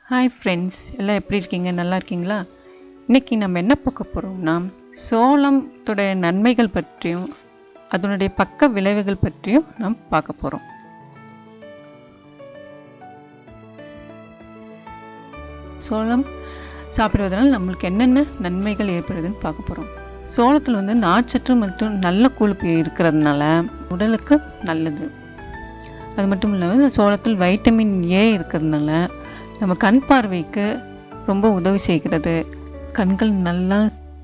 Hi friends, எல்லாம் எப்படி இருக்கீங்க? நல்லா இருக்கீங்களா? இன்றைக்கி நம்ம என்ன பார்க்க போகிறோம்னா, சோளத்தோடைய நன்மைகள் பற்றியும் அதனுடைய பக்க விளைவுகள் பற்றியும் நாம் பார்க்க போகிறோம். சோளம் சாப்பிடுவதனால் நம்மளுக்கு என்னென்ன நன்மைகள் ஏற்படுதுன்னு பார்க்க போகிறோம். சோளத்தில் நார்ச்சத்து மற்றும் நல்ல கொழுப்பு இருக்கிறதுனால உடலுக்கு நல்லது. அது மட்டும் இல்லாமல் சோளத்தில் வைட்டமின் ஏ இருக்கிறதுனால நம்ம கண் பார்வைக்கு ரொம்ப உதவி செய்கிறது. கண்கள் நல்லா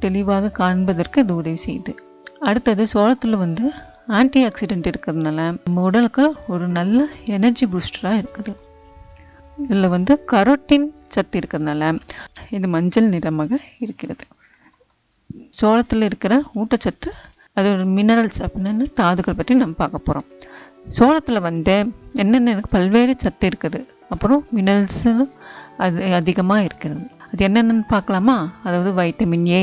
தெளிவாக காண்பதற்கு இது உதவி செய்யுது. அடுத்தது சோளத்தில் ஆன்டி ஆக்சிடென்ட் இருக்கிறதுனால நம்ம உடலுக்கு ஒரு நல்ல எனர்ஜி பூஸ்டராக இருக்குது. இதில் கரோட்டின் சத்து இருக்கிறதுனால இது மஞ்சள் நிறமாக இருக்கிறது. சோளத்தில் இருக்கிற ஊட்டச்சத்து, அதோட மினரல்ஸ் அப்படின்னு தாதுக்கள் பற்றி நம்ம பார்க்க போகிறோம். சோளத்தில் என்னென்ன பல்வேறு சத்து இருக்குது, அப்புறம் மினரல்ஸு அது அதிகமாக இருக்கிறது. அது என்னென்னு பார்க்கலாமா? அதாவது வைட்டமின் ஏ,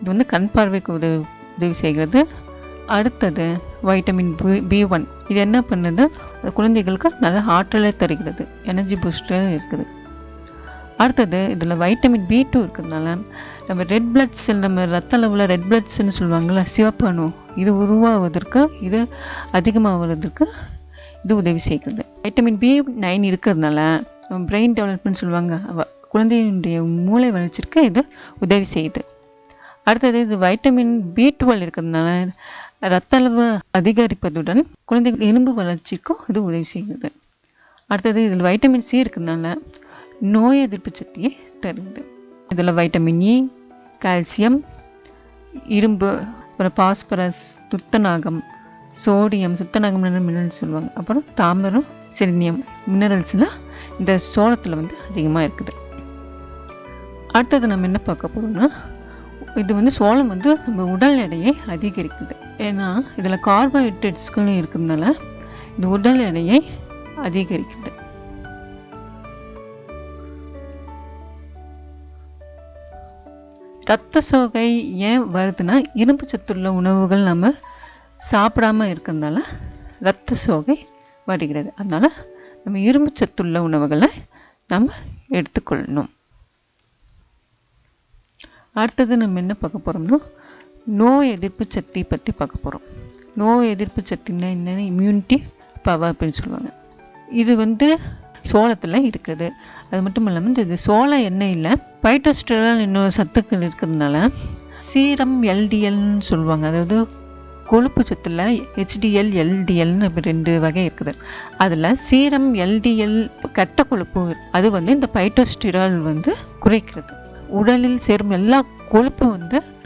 இது கண் பார்வைக்கு உதவி செய்கிறது. அடுத்தது வைட்டமின் B1, இது என்ன பண்ணுது? குழந்தைகளுக்கு நல்ல ஆற்றலை தருகிறது, எனர்ஜி பூஸ்டராக இருக்குது. அடுத்தது இதில் வைட்டமின் B2 இருக்கிறதுனால நம்ம ரெட் பிளட் செல், நம்ம ரத்த அளவில் ரெட் பிளட் செல்னு சொல்லுவாங்கள்ல, சிவப்பு அணு, இது உருவாவதற்கு, இது அதிகமாகிறதுக்கு இது உதவி செய்கிறது. வைட்டமின் B9 இருக்கிறதுனால பிரெயின் டெவலப்மெண்ட் சொல்லுவாங்க, குழந்தையினுடைய மூளை வளர்ச்சிக்கு இது உதவி செய்யுது. அடுத்தது இது வைட்டமின் B12 இருக்கிறதுனால ரத்த அளவு அதிகரிப்பதுடன் குழந்தைகள் எலும்பு வளர்ச்சிக்கும் இது உதவி செய்கிறது. அடுத்தது இதில் வைட்டமின் C இருக்கிறதுனால நோய் எதிர்ப்பு சக்தியை தருகிறது. இதில் வைட்டமின் இ, கால்சியம், இரும்பு, அப்புறம் பாஸ்பரஸ், துத்தநாகம், சோடியம், துத்தநாகம் மினரல்ஸ் சொல்லுவாங்க, அப்புறம் தாமிரம், செலினியம் மினரல்ஸ்லாம் இந்த சோளத்தில் அதிகமாக இருக்குது. அடுத்தது நம்ம என்ன பார்க்க போகிறோம்னா, இது சோளம் நம்ம உடல் எடையை அதிகரிக்குது. ஏன்னா இதில் கார்போஹைட்ரேட்ஸ்களும் இருக்கிறதுனால இது உடல் எடையை அதிகரிக்குது. இரத்த சோகை ஏன் வருதுன்னா, இரும்பு சத்துள்ள உணவுகள் நம்ம சாப்பிடாம இருக்கிறதுனால இரத்த சோகை வருகிறது. அதனால் நம்ம இரும்பு சத்துள்ள உணவுகளை நம்ம எடுத்துக்கொள்ளணும். அடுத்தது நம்ம என்ன பார்க்க போகிறோம்னா, நோய் எதிர்ப்பு சக்தி பற்றி பார்க்க போகிறோம். நோய் எதிர்ப்பு சக்தின்னா என்னென்ன? இம்யூனிட்டி பவர் அப்படின்னு சொல்லுவாங்க. இது சோளத்தில் இருக்குது. அது மட்டும் இல்லாமல் இது சோள எண்ணெயில் பைட்டோஸ்டெரால் இன்னொரு சத்துக்கள் இருக்கிறதுனால சீரம் எல்டிஎல்னு சொல்லுவாங்க. அதாவது கொழுப்பு சத்தில் HDL, LDLன்னு 2 வகை இருக்குது. அதில் சீரம் எல்டிஎல் கெட்ட கொழுப்பு, அது இந்த பைட்டோஸ்டெரால் குறைக்கிறது. உடலில் சேரும் எல்லா கொழுப்பு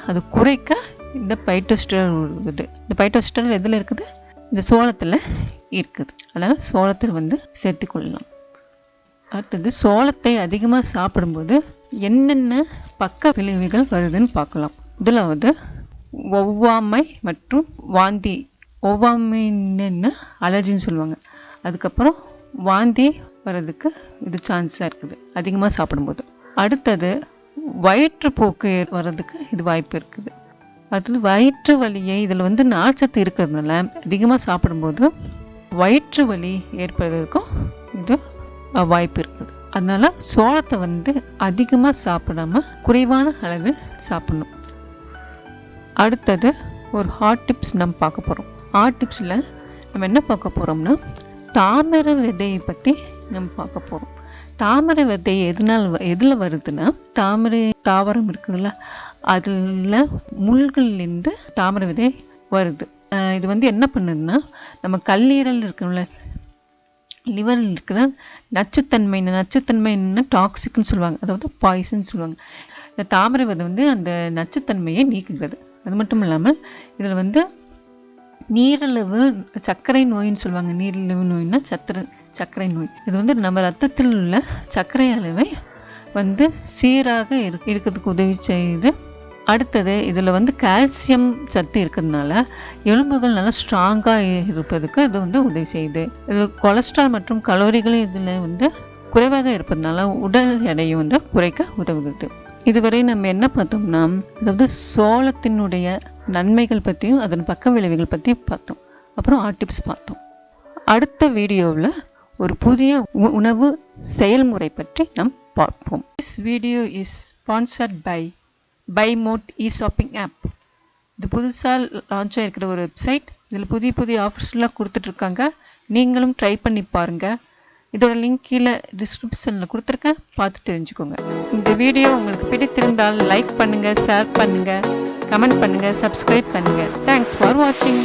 அது குறைக்க இந்த பைட்டோஸ்டெரால் உள்ளது. இந்த பைட்டோஸ்டெரால் எதில் இருக்குது? இந்த சோளத்தில் இருக்குது. அதனால் சோளத்தில் சேர்த்து கொள்ளலாம். அடுத்தது சோளத்தை அதிகமாக சாப்பிடும்போது என்னென்ன பக்க விளைவுகள் வருதுன்னு பார்க்கலாம். இதில் ஒவ்வாமை மற்றும் வாந்தி. ஒவ்வாமைன்னு அலர்ஜின்னு சொல்லுவாங்க. அதுக்கப்புறம் வாந்தி வர்றதுக்கு இது சான்ஸாக இருக்குது அதிகமாக சாப்பிடும்போது. அடுத்தது வயிற்றுப்போக்கு வர்றதுக்கு இது வாய்ப்பு இருக்குது. அடுத்தது வயிற்று வலியை, இதில் நார்ச்சத்து இருக்கிறதுனால அதிகமாக சாப்பிடும்போது வயிற்று வலி ஏற்படுறதுக்கும் இது வாய்ப்பு இருக்குது. அதனால சோளத்தை அதிகமாக சாப்பிடாம குறைவான அளவில் சாப்பிடணும். அடுத்தது ஒரு ஹாட் டிப்ஸ் நம்ம பார்க்க போகிறோம். ஹாட் டிப்ஸில் நம்ம என்ன பார்க்க போகிறோம்னா, தாமரை விதையை பற்றி நம்ம பார்க்க போகிறோம். தாமரை விதை எதில் வருதுன்னா, தாமரை தாவரம் இருக்குதுல்ல, அதில் முள்கள்லேருந்து தாமரை விதை வருது. இது என்ன பண்ணுதுன்னா, நம்ம கல்லீரல் இருக்கணும்ல, லிவரில் இருக்கிற நச்சுத்தன்மை என்ன டாக்ஸிக்னு சொல்லுவாங்க, அதாவது பாய்சன் சொல்லுவாங்க. இந்த தாமரை விதை அந்த நச்சுத்தன்மையை நீக்குகிறது. அது மட்டும் இல்லாமல் இதில் நீரிழிவு சர்க்கரை நோயின்னு சொல்லுவாங்க. நீரிழிவு நோய்னா சர்க்கரை நோய். இது நம்ம ரத்தத்தில் உள்ள சர்க்கரை அளவை சீராக இருக்கிறதுக்கு உதவி செய்யுது. அடுத்தது இதில் கால்சியம் சத்து இருக்கிறதுனால எலும்புகள் நல்லா ஸ்ட்ராங்காக இருப்பதுக்கு இது உதவி செய்யுது. இது கொலஸ்ட்ரால் மற்றும் கலோரிகளும் இதில் குறைவாக இருப்பதுனால உடல் எடையும் குறைக்க உதவுகிறது. இதுவரை நம்ம என்ன பார்த்தோம்னா, அதாவது சோளத்தினுடைய நன்மைகள் பற்றியும் அதன் பக்க விளைவுகள் பற்றி பார்த்தோம். அப்புறம் ஆர்ட் டிப்ஸ் பார்த்தோம். அடுத்த வீடியோவில் ஒரு புதிய உணவு செயல்முறை பற்றி நாம் பார்ப்போம். This video is sponsored by Mod shopping app. இது புதுசாக லான்ச் ஆகிருக்கிற ஒரு வெப்சைட். இதில் புதிய ஆஃபர்ஸ்லாம் கொடுத்துட்ருக்காங்க. நீங்களும் ட்ரை பண்ணி பாருங்கள். இதோட லிங்க் கீழே டிஸ்கிரிப்ஷனில் கொடுத்துருக்கேன், பார்த்து தெரிஞ்சுக்கோங்க. இந்த வீடியோ உங்களுக்கு பிடித்திருந்தால் லைக் பண்ணுங்கள், ஷேர் பண்ணுங்கள், கமெண்ட் பண்ணுங்கள், சப்ஸ்கிரைப் பண்ணுங்கள். தேங்க்ஸ் ஃபார் வாட்சிங்.